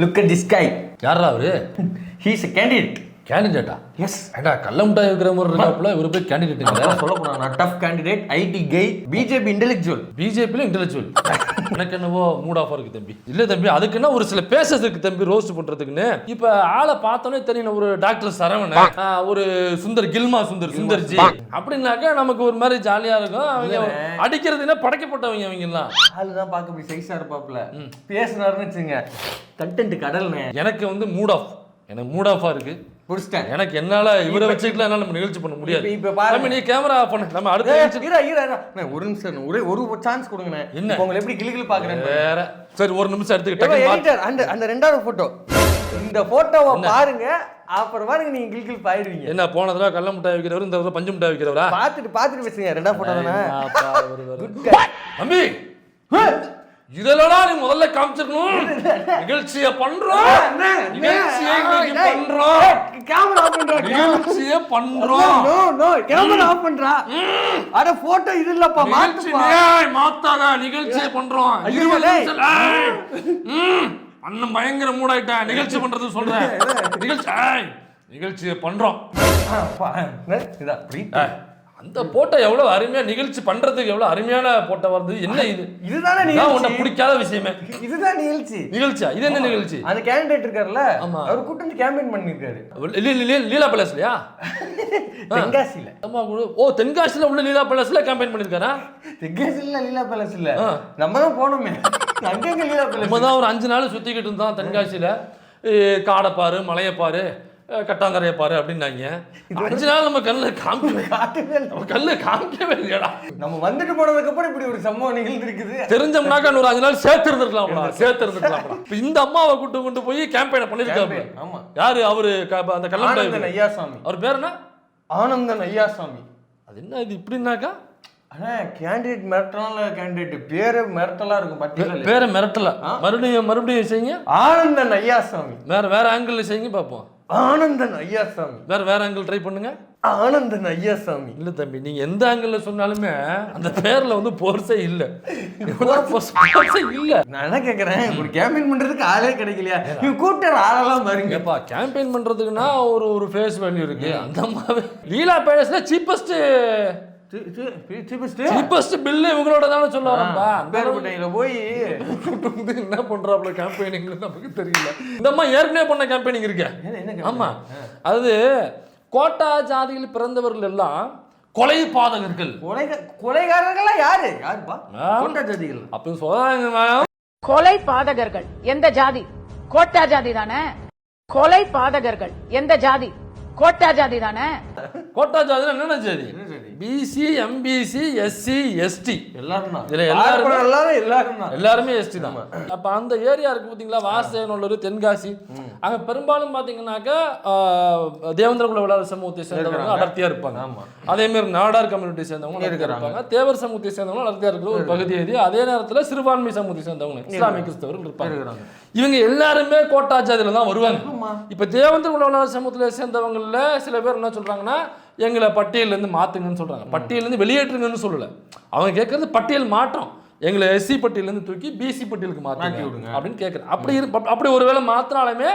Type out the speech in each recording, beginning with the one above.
Look at this guy. யாரா அவரு? He is a candidate. கேண்டிடேட்டா? Yes. ஏடா கள்ள முட்டாய் விக்கிற மாதிரி இருக்காப்புல இவரு போய் கேண்டிடேட்டுங்க. சொல்ல போனா டஃப் கேண்டிடேட், ஐடி கை, பிஜேபி இன்டெலெக்சுவல். பிஜேபியில இன்டெலெக்சுவல். எனக்கு என்னவோ மூட் ஆஃபா இருக்கு தம்பி. இல்ல தம்பி, அதுக்குன்னா ஒரு சில பேசறதுக்கு தம்பி ரோஸ்ட் பண்றதுக்குன்னு. இப்ப ஆளை பார்த்தோன்னே தெரியும், ஒரு டாக்டர் சரவணன், ஒரு சுந்தர்ஜி அப்படின்னாக்க நமக்கு ஒரு மாதிரி ஜாலியா இருக்கும். அவங்க அடிக்கிறதுன்னா படைக்கப்பட்டவங்க அவங்க எல்லாம். ஆளுதான் பார்க்க போய் சைஸா இருப்பாப்ல, பேசினாருன்னு வச்சுங்க கண்டென்ட் கடல்னே. எனக்கு வந்து மூட் ஆஃப், எனக்கு மூட் ஆஃபா இருக்கு. புடிச்சிட்டேன். எனக்கு என்னால இவரை வச்சுக்கலாம் என்னால நம்ம நிகழ்ச்சி பண்ண முடியாது. இப்ப பாருங்க, நீ கேமரா ஆஃப் பண்ணு. நம்ம அடுத்த ஒரு நிமிஷம், ஒரு சான்ஸ் கொடுங்கண்ணே. என்ன உங்களை எப்படி கிளிகிளி பாக்குறேன் வேற. சரி ஒரு நிமிஷம் எடுத்துக்கிட்டேன். அந்த ரெண்டாவது போட்டோ, இந்த போட்டோவை பாருங்க, அப்புறம் பாருங்க நீங்க கிளிகிளி பாயிடுவீங்க. என்ன போன தடவை கள்ள முட்டாய் வைக்கிறவர், இந்த தடவை பஞ்சு முட்டாய் வைக்கிறவரா? பாத்துட்டு பேசுங்க. ரெண்டாவது போட்டோ தானே தம்பி. இதெல்லாம் நீ முதல்ல காமிச்சிருக்கணும். நிகழ்ச்சியை பண்றோம், நிகழ்ச்சியை பண்றோம், கேமரா ஆஃப் பண்றா, நிகழ்ச்சியை பண்றோம். நோ கேமரா ஆஃப் பண்றா. அட போட்டோ இது இல்லப்பா, மாத்தாத. நிகழ்ச்சியை பண்றோம். அண்ணன் பயங்கர மூடாயிட்டேன். நிகழ்ச்சி பண்றது சொல்றேன். நிகழ்ச்சியை பண்றோம். அந்த போட்டோ எவ்வளவு அருமையா, நிகழ்ச்சி பண்றதுக்கு எவ்வளவு அருமையான போட்டோ வருது. என்ன இது? இதுதானே உன்னை பிடிக்காத விஷயமே. இதுதான் நிகழ்ச்சியா? இது என்ன நிகழ்ச்சி? அந்த கேண்டிடேட் இருக்காருல்ல, அவர் கூட்டிட்டு கேம்பெயின் பண்ணிருக்காரு. லீலா பேலஸ்லயா? தென்காசில. ஓ, தென்காசில உள்ள லீலா பேலஸ்ல கேம்பெயின் பண்ணிருக்காரா? தென்காசில லீலா பேலஸ் இல்ல, நம்ம தான் போனோமே அங்கங்க லீலா பேலஸ். நம்ம தான் ஒரு 5 நாள் சுத்திக்கிட்டு இருந்தோம் தென்காசியில. காடைப்பாரு, மலையப்பாரு, கட்டாங்கரையை பாரு அப்படின்னாங்க. 5 நாள் நம்ம கண்ணில் காமிக்கவே இல்லையடா. நம்ம வந்துட்டு போனதுக்கு அப்புறம் இப்படி ஒரு சம்பவம் நிகழ்ந்து இருக்குது. தெரிஞ்சோம்னாக்கா ஒரு 5 நாள் சேர்த்து இருந்திருக்கலாம். இந்த அம்மாவை கொண்டு போய் கேம்பெயின் பண்ணிருக்காங்க. ஆமா, யாரு அவரு? அந்த கல்லம்பை ஐயாசாமி. அவர் பேர் என்ன? ஆனந்தன் ஐயாசாமி. அது என்ன இது இப்படின்னாக்கா? ஆனா கேண்டிடேட் மிரட்டலான கேண்டிடேட், பேரே மிரட்டலா இருக்கும். பட்டியல பேரை மிரட்டல. மறுபடியும் செய்யுங்க. ஆனந்தன் ஐயாசாமி. வேற ஆங்கிள் செய்யுங்க பாப்போம். ஆனந்தன் ஐயாசாமி. வேற ஆங்கிள் ட்ரை பண்ணுங்க. ஆனந்தன் ஐயாசாமி. இல்ல தம்பி, நீங்க எந்த ஆங்கிள் சொன்னாலுமே அந்த பேர்ல வந்து போர்ஸே இல்ல. நான் என்ன கேக்குறேன், ஒரு கேம்பெயின் பண்றதுக்கு ஆளே கிடைக்கலையா? நீங்க கூட்டற ஆளெல்லாம் பாருங்கப்பா. கேம்பெயின் பண்றதுக்குன்னா ஒரு ஃபேஸ் வேல்யூ இருக்கு. அந்த மாதிரி லீலா பேலஸ்ல சீப்பஸ்ட் பில் இவங்களோட தானே சொல்ல வரப்பா. பேர்பட்டையில போய் என்ன பண்றாப்ல கேம்பெயினிங் நமக்கு தெரியல. இந்த அம்மா ஏற்கனவே பண்ண கேம்பெயினிங் இருக்கு. ஆமா, அது கோட்டா ஜாதியில் பிறந்தவர்கள் எல்லாம் கொலை பாதகர்கள். கொலைகாரர்களா யாருப்பா? கோட்டா ஜாதிகள் அப்படின்னு சொல்றாங்க. கொலை பாதகர்கள் எந்த ஜாதி? கோட்டா ஜாதி தானே. கொலை பாதகர்கள் எந்த ஜாதி? கோட்டா ஜாதி தானே. கோட்டா ஜாதி என்னென்ன ஜாதி? பிசி, எம்பிசி, எஸ்சி, எஸ்டி எல்லாருமே எஸ்டி தான். அப்ப அந்த ஏரியா இருக்கு பாத்தீங்களா, வாசேனூர், தென்காசி. அங்க பெரும்பாலும் பாத்தீங்கன்னாக்கா தேவேந்திர குல வேளாளர் சமூகத்தை சேர்ந்தவங்க அடர்த்தியா இருப்பாங்க. அதே மாதிரி நாடார் கம்யூனிட்டி சேர்ந்தவங்க இருப்பாங்க. தேவர் சமூகத்தை சேர்ந்தவங்க அடர்த்தியா இருக்கிற ஒரு பகுதி இது. அதே நேரத்தில் சிறுபான்மை சமூகத்தை சேர்ந்தவங்க இஸ்லாமிய கிறிஸ்தவர்கள் இருப்பாங்க. இவங்க எல்லாருமே கோட்டா ஜாதியில தான் வருவாங்க. இப்ப தேவேந்திர குல வேளாளர் சமூகத்துல சேர்ந்தவங்கல சில பேர் என்ன சொல்றாங்கன்னா, எங்களை பட்டியல இருந்து மாத்துங்கன்னு சொல்றாங்க. பட்டியல இருந்து வெளியேற்றுங்கன்னு சொல்லல, அவங்க கேட்கறது பட்டியல் மாற்றம். எங்களை எஸ்சி பட்டியல இருந்து தூக்கி பிசி பட்டியலுக்கு மாத்தி விடுங்க அப்படின்னு கேட்கறேன். அப்படி ஒருவேளை மாத்தினாலுமே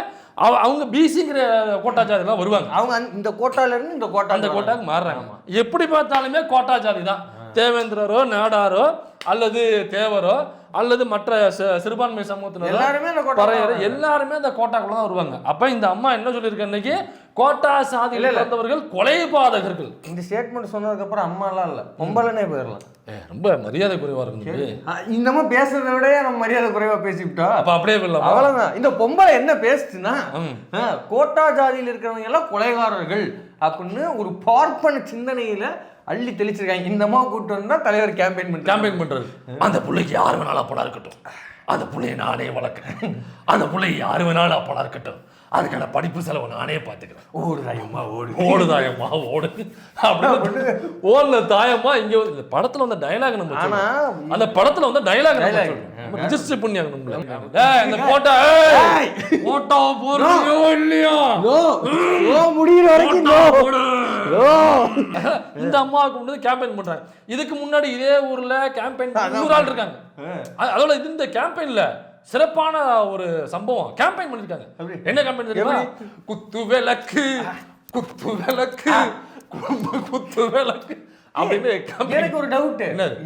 அவங்க பிசிங்கிற கோட்டா ஜாதிலாம் வருவாங்க. அவங்க இந்த கோட்டால இருந்து இந்த கோட்டாக்கு மாறுறாங்க. எப்படி பார்த்தாலுமே கோட்டா ஜாதி தான். தேவேந்திரரோ, நாடாரோ, அல்லது தேவரோ, அல்லது மற்ற சிறுபான்மை சமூகத்தினர் எல்லாருமே அந்த கோட்டாக்குள்ள தான் வருவாங்க. அப்ப இந்த அம்மா என்ன சொல்லியிருக்க, இன்னைக்கு கோட்டா சாதியில் பிறந்தவர்கள் கொலை பாதகர்கள். இந்த ஸ்டேட்மெண்ட் சொன்னதுக்கு அப்புறம் அம்மா எல்லாம் இல்ல, பொம்பளைனே போயிடலாம். ரொம்ப மரியாதை குறைவா இருக்கு. இந்த அம்மா பேசுறதை விட நம்ம மரியாதை குறைவா பேசிவிட்டோம். அப்ப அப்படியே இல்லை, அவ்வளவுதான். இந்த பொம்பளை என்ன பேசுச்சுன்னா, கோட்டா ஜாதியில் இருக்கிறவங்க எல்லாம் கொலைகாரர்கள் அப்படின்னு ஒரு பார்ப்பன சிந்தனையில அள்ளி தெளிச்சிருக்காங்க. இந்த அம்மா கூட்டு வந்தா தலைவர் கேம்பெயின் பண்றாரு. அந்த பிள்ளைக்கு யார் வேணாலும் அப்படா இருக்கட்டும், அந்த பிள்ளைய நானே வளர்க்கிறேன், அந்த பிள்ளை யாரு வேணாலும் அப்படா இருக்கட்டும், அதுக்கான படிப்பு செலவு நானே பார்த்துக்கிறேன். ஓடுதாயம்மா ஓடு அப்படின்னு ஓடல தாயம்மா. இங்க இந்த படத்துல வந்த டயலாக் நம்ம, அந்த படத்துல வந்த டயலாக் நம்ம ரெஜிஸ்டர் பண்ணியாங்க. இந்த போட்டோ போடுறோம் இல்லையா, முடிகிற வரைக்கும் இந்த அம்மாவுக்கு முன்னாடி கேம்பெயின் பண்றாங்க. இதுக்கு முன்னாடி இதே ஊர்ல கேம்பெயின் 100 ஆள் இருக்காங்க. அதோட இது இந்த கேம்பெயின்ல சிறப்பான ஒரு சம்பவம் கேம்பெயின் பண்ணிருக்காங்க. என்ன கேம்பெயின் தெரியுமா? குத்து விளக்கு குத்து விளக்கு குத்து விளக்கு அப்படின்னு. எனக்கு ஒரு டவுட்,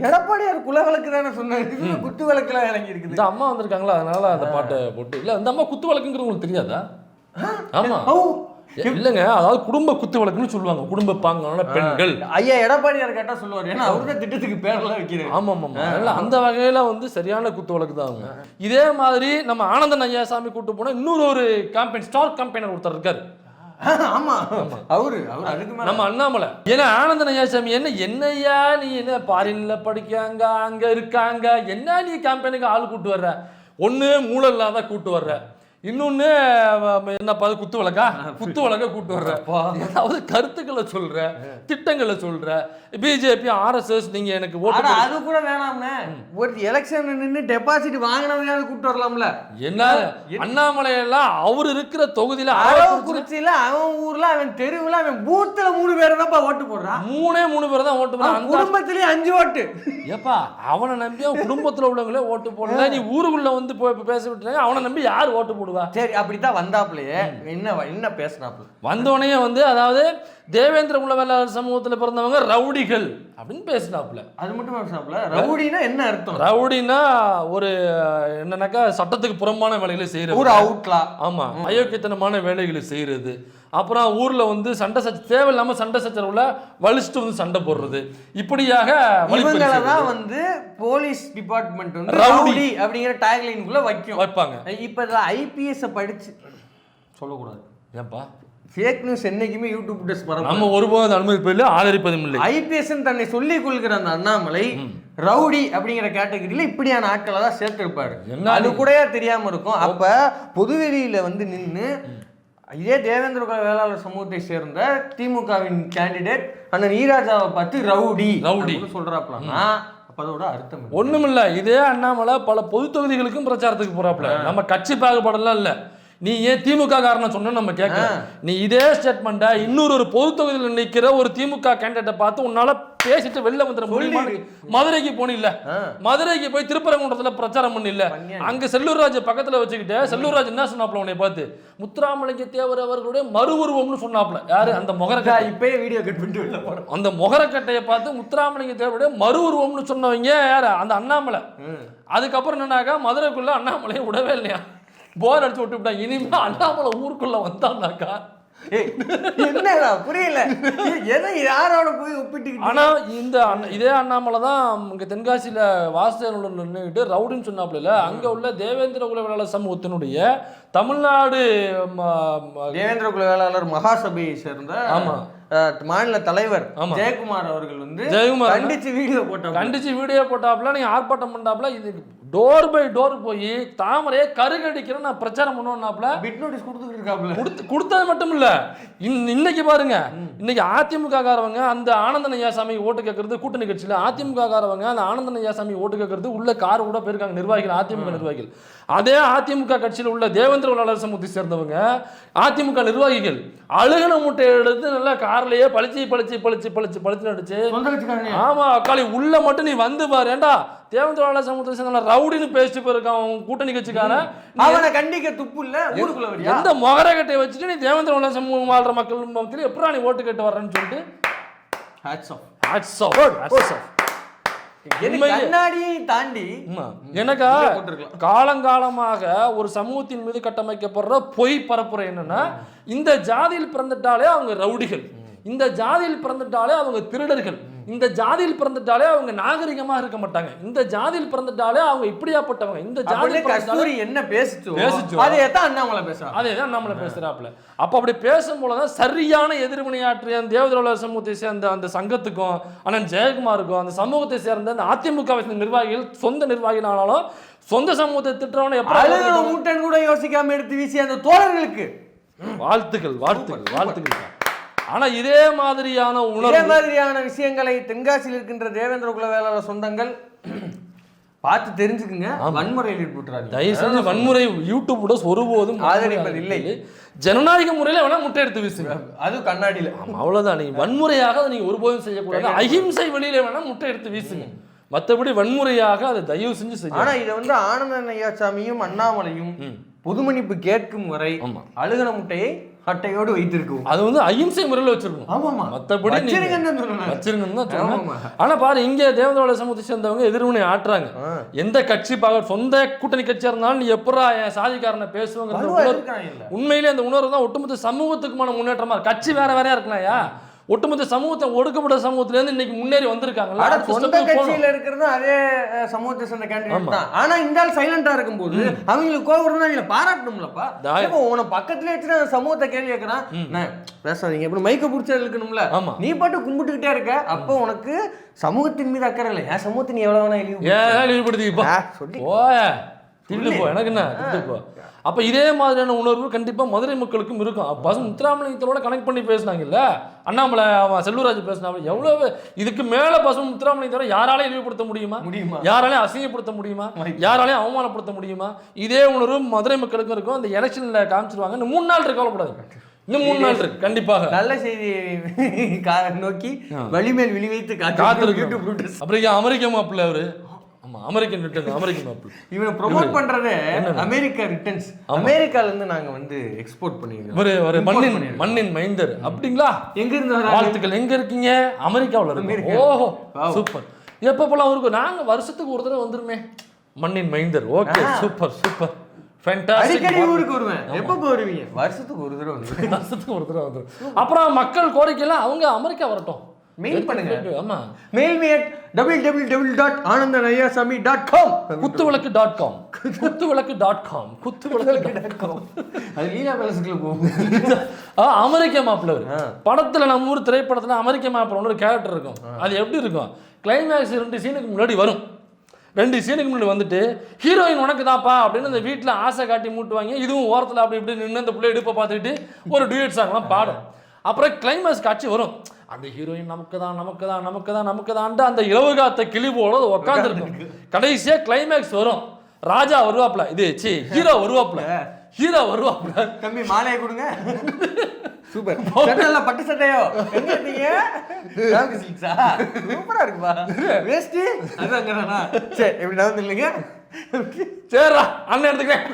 எடப்பாடியார் குல விளக்கு தானே சொன்னாரு, குத்து விளக்குலாம் இறங்கி இருக்குது. இந்த அம்மா வந்திருக்காங்களா, அதனால அந்த பாட்டை போட்டு. இல்ல இந்த அம்மா குத்து விளக்குங்கிறது உங்களுக்கு தெரியாதா? ஆமா இல்லங்க, அதாவது குடும்ப குத்து விளக்குன்னு சொல்லுவாங்க, குடும்ப பாங்கான பெண்கள். ஐயா எடப்பாடியார் கேட்டா சொல்லுவார், ஏன்னா அவருதான் திட்டத்துக்கு பேரெல்லாம் வைக்கிறாரு. ஆமா ஆமா, அந்த வகையில வந்து சரியான குத்து விளக்கு தான் அவங்க. இதே மாதிரி நம்ம ஆனந்தன் ஐயா சாமி கூட்டு போனா இன்னொரு ஒரு கேம்பெயின் ஸ்டார் கேம்பெயினர் ஒருத்தர் இருக்காரு. ஆமா அவரு அதுக்கு மேல நம்ம அண்ணாமலை. ஏன்னா ஆனந்தன் ஐயா சாமி என்னையா நீ என்ன பாரின்ல படிக்காங்க அங்க இருக்காங்க, என்ன நீ கேம்பெயினுக்கு ஆள் கூட்டு வர்ற, ஒண்ணு மூளை இல்லாத கூட்டு வர்ற, இன்னொன்னு என்னப்பா குத்து வழக்கா குத்து வழக்க கூட்டு வர்ற, ஏதாவது கருத்துக்களை சொல்ற, திட்டங்களை சொல்ற. பிஜேபி RSS நீங்க எனக்கு ஓட்டு அது கூட வேணாம்னே, ஒரு எலெக்ஷன் நின்று டெபாசிட் வாங்கினவங்க கூட்டு வரலாம்ல. என்ன அண்ணாமலை எல்லாம் அவர் இருக்கிற தொகுதியில குறிச்சியில அவன் ஊர்ல அவன் தெருவுல அவன் பூத்துல 3 பேரை தான் ஓட்டு போடுறான். 3 பேர் தான் ஓட்டு போடுறான். குடும்பத்திலேயே 5 ஓட்டு. ஏப்பா அவனை நம்பி அவன் குடும்பத்துல உள்ளவங்களே ஓட்டு போடல, நீ ஊருக்குள்ள வந்து பேச விட்டுறாங்க, அவனை நம்பி யார் ஓட்டு போடுவா? சரி அப்படித்தான் வந்தாப்லயே என்ன பேசினாப்ல வந்தோடனே வந்து அதாவது தேவேந்திர குல வேளாளர் சமூகத்துல பிறந்தவங்க ரவுடிகள் அப்படின்னு பேசினாப்ல. அது மட்டும் பேசினாப்ல. ரவுடினா என்ன அர்த்தம்? ரவுடினா ஒரு என்னன்னாக்கா சட்டத்துக்கு புறம்பான வேலைகளை செய்யறது, ஒரு அவுட்லா. ஆமா, அயோக்கியத்தனமான வேலைகளை செய்யறது. அப்புறம் ஊர்ல வந்து சண்டை தேவையில்லாம சண்டை சச்சரவுல வலிச்சுட்டு வந்து சண்டை போடுறது. இப்படியாக இவங்களதான் வந்து போலீஸ் டிபார்ட்மெண்ட் வந்து ரவுடி அப்படிங்கிற டேக்லைனுக்குள்ள வைப்பாங்க. இப்ப IPS படிச்சு சொல்லக்கூடாது. ஏன்பா ஃபேக் நியூஸ் என்னைக்குமே யூடியூப் டெஸ்ட் பரவ நம்ம ஒருபோது அனுமதிப்பதில்லை, ஆதரிப்பதும் இல்லை. IPS தன்னை சொல்லிக் கொள்கிற அந்த அண்ணாமலை ரவுடி அப்படிங்கிற கேட்டகரியில இப்படியான ஆட்களை தான் சேர்த்திருப்பாரு. அது கூடயா தெரியாம இருக்கும். அப்ப பொதுவெளியில வந்து நின்று இதே தேவேந்திர குல வேளாளர் சமூகத்தை சேர்ந்த திமுகவின் கேண்டிடேட் அண்ணன் ஈராஜாவை பார்த்து ரவுடி சொல்றாப்லன்னா அப்ப அதோட அர்த்தம் ஒண்ணுமில்ல. இதே அண்ணாமலை பல பொது தொகுதிகளுக்கும் பிரச்சாரத்துக்கு போறாப்ல. நம்ம கட்சி பாகுபாடெல்லாம் இல்ல, நீ ஏன் திமுக காரணம் சொன்ன நம்ம கேட்கல. நீ இதே ஸ்டேட்மெண்ட்டை இன்னொரு பொது தொகுதியில் நிற்கிற ஒரு திமுக கேண்டிடேட்டை பார்த்து உன்னால பேசிட்டு வெளில வந்துட முடியுமா? மதுரைக்கு போனில்ல, மதுரைக்கு போய் திருப்பரங்குன்றத்துல பிரச்சாரம் பண்ணில்ல, அங்க செல்லூர்ராஜ் பக்கத்துல வச்சுக்கிட்டு செல்லூர்ராஜ் என்ன சொன்னாப்ல உன்னை பார்த்து? முத்துராமலிங்க தேவர் அவர்களுடைய மறு உருவம்னு சொன்னாப்ல. யாரு? அந்த முகரக்கட்டை. இப்பயே வீடியோ கட் பண்ணிட்டு அந்த முகரக்கட்டையை பார்த்து முத்துராமலிங்க தேவருடைய மறு உருவம்னு சொன்னவங்க யாரு? அந்த அண்ணாமலை. அதுக்கப்புறம் என்னன்னாக்கா மதுரைக்குள்ள அண்ணாமலையை விடவே இல்லையா, போர் அடிச்சு விட்டுவிட்டாங்க. இனிமே அண்ணாமலை ஊருக்குள்ள வந்தான்னாக்கா என்னடா புரியல, எதை யாரோட போய் ஒப்பிட்டு. ஆனா இதே அண்ணாமலை தான் இங்க தென்காசியில வாசகர்கள் நின்றுட்டு ரவுடின்னு சொன்னாப்ல. அங்க உள்ள தேவேந்திர குல வேளாளர் சமூகத்தினுடைய தமிழ்நாடு தேவேந்திர குல வேளாளர் மகாசபையை சேர்ந்த மாநில தலைவர் ஜெயக்குமார் அவர்கள் வந்து கண்டிச்சு வீடியோ போட்டாப்ல. நீங்க ஆர்ப்பாட்டம் பண்ணாப்ல. இது டோர் பை டோர் போய் தாமரையை கருகடிக்கிறேன் நான் பிரச்சாரம் பண்ணுவோம்னாப்ல. Bit notice கொடுத்துருக்காப்ல. கொடுத்தது மட்டும் இல்ல, இன்னைக்கு பாருங்க, இன்னைக்கு அதிமுக காரவங்க அந்த ஆனந்தன் ஐயா சாமி ஓட்டு கேட்கறது, கூட்டணி கட்சியில அதிமுக காரவங்க அந்த ஆனந்தன் ஐயா சாமி ஓட்டு கேட்கறது உள்ள கார் கூட போயிருக்காங்க நிர்வாகிகள், அதிமுக நிர்வாகிகள். அதே அதிமுக கட்சியில் உள்ள தேவேந்திர வேளாளர் சமூகத்தை சேர்ந்தவங்க அதிமுக நிர்வாகிகள் அழுகன மூட்டை எடுத்து நல்லா கார்லயே பளிச்சு நடிச்சு, ஆமா அக்காளி உள்ள மட்டும் நீ வந்து பாரு, ஏண்டா தேவேந்திர வேளாளர் சமூகத்தை சேர்ந்த ரவுடின்னு பேசிட்டு போயிருக்கான் கூட்டணி கட்சிக்காரன், அவனை கண்டிக்க துப்பு இல்ல. ஊருக்குள்ள எந்த மொகரக்கட்டை வச்சுட்டு நீ தேவேந்திர வேளாளர் சமூகம் வாழ்ற மக்கள் மத்தியில எப்படா நீ ஓட்டு கேட்டு வர்றேன்னு சொல்லிட்டு கண்ணாடியை தாண்டி எனக்கா காலங்காலமாக ஒரு சமூகத்தின் மீது கட்டமைக்கப்படுற பொய் பரப்புரை என்னன்னா, இந்த ஜாதியில் பிறந்துட்டாலே அவங்க ரவுடிகள், இந்த ஜாதியில் பிறந்துட்டாலே அவங்க திருடர்கள், இந்த ஜாதியில் பிறந்துட்டாலே அவங்க நாகரிகமா இருக்க மாட்டாங்க, இந்த ஜாதியில் பிறந்துட்டாலே அவங்க இப்படியாப்பட்டவங்க, இந்த ஜாதியில் கஸ்தூரி என்ன பேசுச்சு அதேதான் அண்ணாமலை பேசுறாப்ல. அப்ப அப்படி பேசும்போதுதான் சரியான எதிர்வினையாற்றிய தேவேந்திர வேளாளர் சமூகத்தை சேர்ந்த அந்த சங்கத்துக்கும் அண்ணன் ஜெயக்குமாருக்கும் அந்த சமூகத்தை சேர்ந்த அந்த அதிமுக நிர்வாகிகள் சொந்த நிர்வாகினாலும் சொந்த சமூகத்தை திட்டுறவன எப்படி மூட்டன் கூட யோசிக்காம எடுத்து வீசிய அந்த தோழர்களுக்கு வாழ்த்துக்கள். ஆனா இதே மாதிரியான விஷயங்களை தென்காசியில் இருக்கின்ற தேவேந்திர குல வேளாளர் சொந்தங்கள் பார்த்து தெரிஞ்சுக்குங்க. வன்முறையில் ஈடுபட்டுறாங்க. தயவு செஞ்சு வன்முறை யூடியூப் ஒருபோதும் ஆதரிப்பதில்லை. ஜனநாயக முறையில வேணா முட்டை எடுத்து வீசுங்க, அது கண்ணாடியில. அவ்வளவுதான். நீங்க வன்முறையாக நீங்க ஒருபோதும் செய்யக்கூடாது. அஹிம்சை வழியில வேணா முட்டை எடுத்து வீசுங்க. மற்றபடி வன்முறையாக அதை தயவு செஞ்சு செய்ய. ஆனா இதை வந்து ஆனந்தன் ஐயாசாமியும் அண்ணாமலையும் பொது மன்னிப்பு கேட்கும் வரை அழுகன முட்டையை அட்டையோடு வைத்திருக்கும். அது வந்து அகிம்சை முறையில் வச்சிருக்கணும். ஆமாமா, மற்றபடி வச்சிருங்கன்னு தான் சொன்னேன். ஆனா பாரு, இங்க தேவேந்திர சமூகத்தை சேர்ந்தவங்க எதிர்வினை ஆட்டுறாங்க. எந்த கட்சி சொந்த கூட்டணி கட்சியா இருந்தாலும் நீ எப்படா என் சாதிக்காரனை பேசுவாங்க. உண்மையிலே அந்த உணர்வு தான் ஒட்டுமொத்த சமூகத்துக்குமான முன்னேற்றமா. கட்சி வேற வேறையா இருக்கலாம்யா, ஒட்டுமொத்த சமூகத்தை ஒடுக்கப்பட்ட சமூகத்துல இருந்து இன்னைக்கு முன்னேறி வந்திருக்காங்களா. சொந்த கட்சியில இருக்கிறது அதே சமூகத்தை சேர்ந்த கேண்டிடேட் தான். ஆனா இந்த ஆள் சைலண்டா இருக்கும்போது அவங்களுக்கு கோவம் இல்ல, பாராட்டணும்லப்பா. உன பக்கத்துல வச்சு சமூகத்தை கேள்வி கேட்கறான், பேசாதீங்க எப்படி மைக்க புடிச்சா இருக்கணும்ல. நீ பாட்டு கும்பிட்டுக்கிட்டே இருக்க, அப்போ உனக்கு சமூகத்தின் மீது அக்கறை இல்லை. என் சமூகத்தை நீ எவ்வளவு வேணா இழிவுபடுத்திப்பா சொல்லி போ, எனக்கு என்ன போ. அப்ப இதே மாதிரியான உணர்வு கண்டிப்பா மதுரை மக்களுக்கும் இருக்கும். அப்ப முத்துராமலிங்கத்தோட கனெக்ட் பண்ணி பேசினாங்கல்ல அண்ணாமலை, அவன் செல்லூராஜ் பேசினாங்க. எவ்வளவு இதுக்கு மேல பசும் முத்துராமலிங்கத்தோட யாராலையும் இழிவுபடுத்த முடியுமா? யாராலையும் அசிங்கப்படுத்த முடியுமா? யாராலையும் அவமானப்படுத்த முடியுமா? இதே உணர்வு மதுரை மக்களுக்கும் இருக்கும். அந்த எலெக்ஷன்ல காமிச்சிருவாங்க. இன்னும் 3 நாள் இருக்கு, கவலைப்படாது. இன்னும் 3 நாள் இருக்கு. கண்டிப்பாக நல்ல செய்தி நோக்கி வழிமேல் விழிவைத்து காத்திருக்கு. அப்புறம் அமெரிக்க மாப்பிள்ள அவரு, அமெரிக்கன் ரிட்டர்ன், அமெரிக்கன் மாப்பிள்ள இவனை ப்ரோமோட் பண்றதே அமெரிக்கா ரிட்டர்ன்ஸ். அமெரிக்கால இருந்து நாங்க வந்து எக்ஸ்போர்ட் பண்ணிருக்கோம். ஒரு மண்ணின் மைந்தர் அப்படிங்களா? எங்க இருந்து வாழ்த்துக்கள். எங்க இருக்கீங்க? அமெரிக்காவுல இருக்கு. ஓஹோ, சூப்பர். எப்பப்பெல்லாம் அவருக்கு நாங்க வருஷத்துக்கு ஒரு தடவை வந்துருமே மண்ணின் மைந்தர். ஓகே, சூப்பர் சூப்பர், அடிக்கடி ஊருக்கு வருவேன். எப்ப வருவீங்க? வருஷத்துக்கு ஒரு தடவை வந்துரும். வருஷத்துக்கு ஒரு தடவை வந்துரும். அப்புறம் மக்கள் கோரிக்கைலாம் அவங்க அமெரிக்கா வரட்டும், மெயில் பண்ணுங்க. ஆமா, மெயில் மீ at www.anandanayasami.com குத்துவிளக்கு.com அது லீலா பேலஸ்க்குள்ள போகும். அமெரிக்க மாப்பிள்ள படத்துல, நம்ம ஊர் திரைப்படத்துல அமெரிக்க மாப்பிள்ள ஒரு கேரக்டர் இருக்கும். அது எப்படி இருக்கும்? கிளைமேக்ஸ் 2 சீனுக்கு முன்னாடி வரும். 2 சீனுக்கு முன்னாடி வந்துட்டு ஹீரோயின் உனக்கு தான்ப்பா அப்படின்னு அந்த வீட்டில் ஆசை காட்டி மூட்டுவாங்க. இதுவும் ஓரத்தில் அப்படி இப்படி நின்று அந்த பிள்ளை இடுப்பை பார்த்துக்கிட்டு ஒரு டியூட் சாங்லாம் பாடும். அப்புறம் கிளைமேக்ஸ் காட்சி வரும். அந்த ஹீரோயின் நமக்கு தான் அந்த இலவு காத்த கிளி போல உட்காந்துருக்கும். கடைசியா கிளைமேக்ஸ் வரும், ராஜா வருவாப்ல, இது ஹீரோ வருவாப்ல. தம்பி மாலையை கொடுங்க. சூப்பர். சட்டைல பட்டு சட்டையோ எங்க இருக்கீங்க? சூப்பரா இருக்குப்பா. வேஸ்டி அதாங்கறனா. சரி, எப்படி நடந்து இல்லைங்க? சரிடா அண்ணன் எடுத்துக்கிறேன்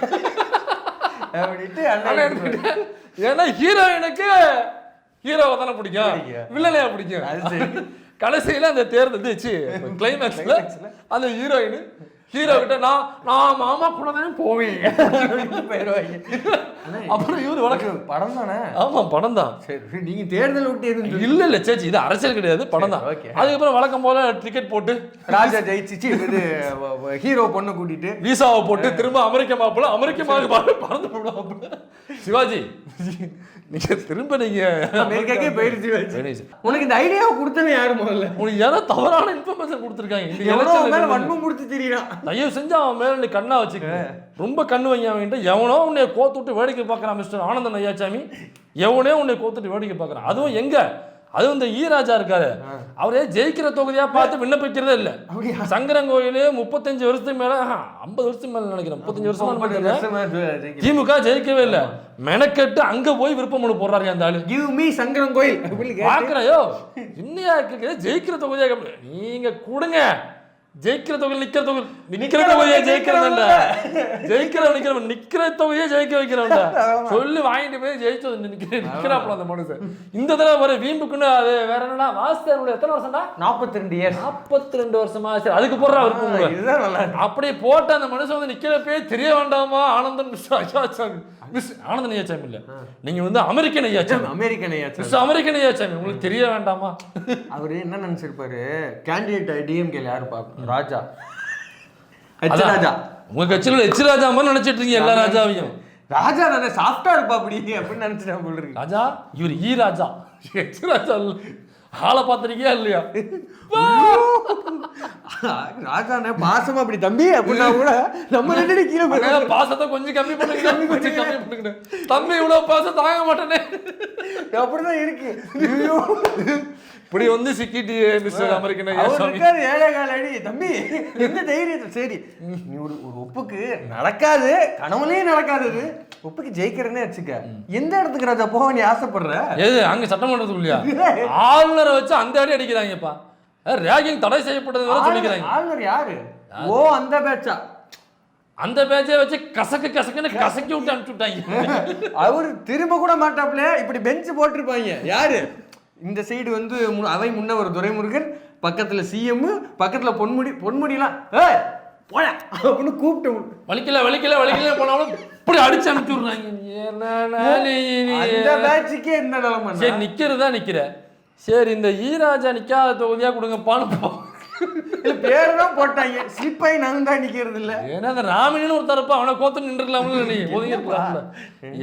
அப்படிட்டு அண்ணன் எடுத்துக்கிட்டேன். ஏன்னா ஹீரோயினுக்கு ஹீரோவை தானே பிடிக்கும், வில்லனையா பிடிக்கும். அது சரி. கடைசியில அந்த தேர்தல் கிளைமேக்ஸ்ல அந்த ஹீரோயின் ஹீரோ கிட்ட நான் மாமா கூட தான் போவேன் போயிடுவாங்க. அப்புறம் இவரு வழக்கு படம் தானே? ஆமா, படம் தான். சரி, நீங்க தேர்தல் விட்டு எதுவும் இல்ல சேச்சி, இது அரசியல் கிடையாது, படம் தான். அதுக்கப்புறம் வழக்கம் போல டிக்கெட் போட்டு ராஜா ஜெயிச்சு இது ஹீரோ பொண்ணு கூட்டிட்டு விசாவை போட்டு திரும்ப அமெரிக்க மாப்பிள்ள பறந்து போடுவாங்க. சிவாஜி நீங்க திரும்ப நீங்க அமெரிக்காக்கே போயிடுச்சு. உனக்கு இந்த ஐடியாவை கொடுத்தவே யாரு முதல்ல? உனக்கு ஏதோ தவறான இன்ஃபர்மேஷன் கொடுத்துருக்காங்க. வன்மம் கொடுத்து தெரியறான். தயவு செஞ்சு அவன் மேல நீ கண்ணா வச்சுக்க. ரொம்ப கண்ணு வைங்க அவன்கிட்ட. எவனோ உன்னை கோத்துட்டு வேடிக்கை பார்க்கறான் மிஸ்டர் ஆனந்தன் ஐயாசாமி. எவனே உன்னை கோத்துட்டு வேடிக்கை பார்க்கறான். அதுவும் எங்க? அதுவும் இந்த ஈராஜா இருக்காரு, அவரே ஜெயிக்கிற தொகுதியா பார்த்து விண்ணப்பிக்கிறதே இல்ல. சங்கரங்கோயிலே 35 வருஷத்துக்கு மேல 50 வருஷத்துக்கு மேல நினைக்கிறேன், 35 வருஷம் திமுக ஜெயிக்கவே இல்ல. மெனக்கெட்டு அங்க போய் விருப்ப மனு போடுறாரு அந்த ஆளு. கிவ் மீ சங்கரங்கோயில் பாக்குறையோ இன்னையா ஜெயிக்கிற தொகுதியா நீங்க கொடுங்க. ஜெயிக்கிற தொகுதி நிக்கிற தொகுதி நிக்கிற தொகுதியை ஜெயிக்கிறவன்டா, நிக்கிற தொகுதியை ஜெயிக்க வைக்கிறவன்டா சொல்லி வாங்கிட்டு போய் ஜெயிச்சது நிக்கிறாப்ல அந்த மனுஷன். இந்த தடவை வர வீம்புக்குன்னு அது வேற என்னன்னா வாசுதேவனுடைய எத்தனை வருஷம்டா? 42 இயர்ஸ். 42 வருஷமா? சரி, அதுக்கு போடுறா இருக்கும். அப்படியே போட்ட அந்த மனுஷன் வந்து நிக்கிறப்பே தெரிய வேண்டாமா? ஆனந்தன் மிஸ் ஆனந்தன் ஐயாசாமி இல்ல, நீங்க வந்து அமெரிக்கன் ஐயாசாமி. அமெரிக்கன் ஐயாசாமி உங்களுக்கு தெரிய வேண்டாமா? அவரு என்ன நினைச்சிருப்பாரு, கேண்டிடேட் டிஎம்கேல யாரு பாப்போம்? ராஜா. உங்க கட்சியில எச் ராஜா மாதிரி நினைச்சிட்டு இருக்கீங்க எல்லா ராஜாவையும். ராஜா தானே சாஃப்டா இருப்பா அப்படி அப்படின்னு நினைச்சிட்டேன் போல இருக்கு. ராஜா இவர் ஈ ராஜா, எச் ராஜா ஆளை பார்த்திருக்கியா இல்லையா? ராஜானே பாசமா அப்படி தம்பி அப்படின்னா கூட நம்ம ரெண்டு கீழே பாசத்தை கொஞ்சம் கம்மி பண்ணுங்க. தம்பி இவ்வளவு பாசம் தாங்க மாட்டேனே அப்படிதான் இருக்கு. இப்படி வந்து சிக்கிட்டு மிஸ்டர் அமெரிக்கன் ஏழை கால அடி தம்பி எந்த தைரியத்தை. சரி, நீ ஒரு ஒப்புக்கு நடக்காது, கனவுலயும் நடக்காது, ஒப்புக்கு ஜெயிக்கிறேன்னே வச்சுக்க, எந்த இடத்துக்கு ராஜா போக நீ ஆசைப்படுற? ஏது அங்க சட்டமன்றத்துக்கு இல்லையா? ஆளுநரை வச்சு அந்த அடி அடிக்கிறாங்கப்பா. ரேகிங் தடை செய்யப்பட்டது வரை சொல்லிக்கிறாங்க. ஆளுநர் யாரு? ஓ அந்த பேச்சா? அந்த பேச்சை வச்சு கசக்குன்னு கசக்கி விட்டு அனுப்பிச்சுட்டாங்க. அவரு திரும்ப கூட மாட்டாப்ல, இப்படி பெஞ்ச் போட்டிருப்பாங்க. யாரு? இந்த சைடு வந்து அவை முன்னவர் துரைமுருகன், பக்கத்துல சிஎம், பக்கத்துல பொன்முடிலாம் ஏய் போயா அப்படின்னு கூப்பிட்டு வலிக்கல போனாலும் இப்படி அடிச்சு அனுப்பிச்சு விடுறாங்க. அந்த பேட்சுக்கே என்ன நிலைமை? சரி நிக்கிறதா நிக்கிற, சரி இந்த ஈராஜா நிக்காத தொகுதியா கொடுங்கப்பான்னு பேருதான் போட்டாங்க. ஸ்லிப்பாய் நாங்க தான் நிக்கிறது இல்ல. ஏன்னா அந்த ராமினு ஒரு தரப்பு அவனை கோத்து நின்றுக்கலாம்ல, நீ ஒதுங்கிருக்கலாம்ல.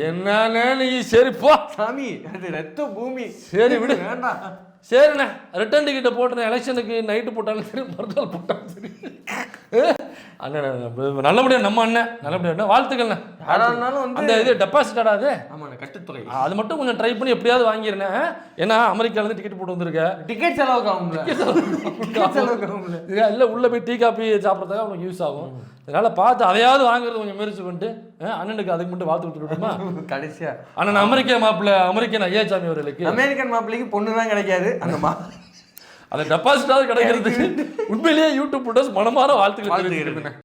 என்னன்னு நீ சரி போ சாமி, அது ரத்த பூமி. சரி விடு, வேண்டாம். சரிண்ணே ரிட்டர்ன் டிக்கெட்டை போட்டுறேன். எலெக்ஷனுக்கு நைட்டு போட்டாலும் சரி, மறுநாள் போட்டாலும் சரி. அண்ணன் நல்லபடியா, நம்ம அண்ணன் நல்லபடியா வாழ்த்துக்கள்ண்ணே. அந்த இது டெபாசிட்டடா அது கட்டுத்துறை, அது மட்டும் கொஞ்சம் ட்ரை பண்ணி எப்படியாவது வாங்கிருந்தேன். ஏன்னா அமெரிக்கால இருந்து டிக்கெட் போட்டு வந்திருக்க, டிக்கெட் செலவுக்கு ஆகும் இல்லை உள்ள போய் டீ காப்பி சாப்பிட்றதுக்காக அவனுக்கு யூஸ் ஆகும். அதனால பார்த்து அதையாவது வாங்குறது கொஞ்சம் முயற்சி பண்ணிட்டு அண்ணனுக்கு அதுக்கு மட்டும் வாழ்த்து விட்டுருமா கடைசியா. அண்ணன் அமெரிக்கன் ஐயாசாமி அவர்களுக்கு அமெரிக்கன் மாப்பிள்ளைக்கு பொண்ணு தான் கிடைக்காது, அந்த அந்த டெபாசிட்டாவது கிடைக்கிறது உண்மையிலேயே யூடியூப் போட்டோஸ் மனமாற வாழ்த்துக்கள்.